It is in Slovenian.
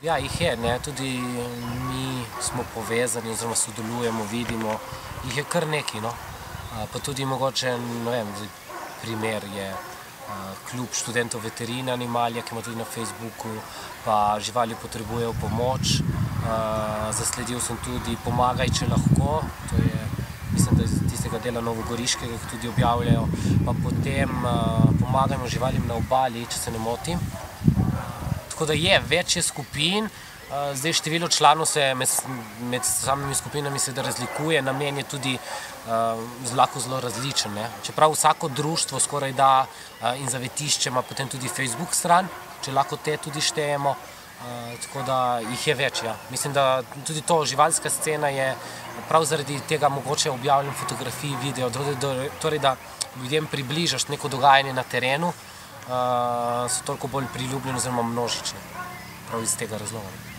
Ja, jih je, ne, tudi mi smo povezani oziroma sodelujemo, vidimo, jih je kar nekaj, no. Pa tudi mogoče, ne vem, primer je klub študentov veterine Animalija, ki ima tudi na Facebooku, pa živali potrebujejo pomoč. Zasledil sem tudi Pomagaj, če lahko, to je, mislim, da iz tistega dela novogoriškega, ki tudi objavljajo, pa potem Pomagajmo živalim na obali, če se ne motim. Tako da je, več je skupin, zdaj število članov se med samimi skupinami seveda razlikuje, namen je tudi lahko zelo različen, ne. Čeprav vsako društvo skorajda in zavetišče ima potem tudi Facebook stran, če lahko te tudi štejemo, tako da jih je več, ja. Mislim, da tudi to živalska scena je prav zaradi tega mogoče objavljen fotografij, video, torej da ljudem približaš neko dogajanje na terenu, so toliko bolj priljubljeni oziroma množični, prav iz tega razloga.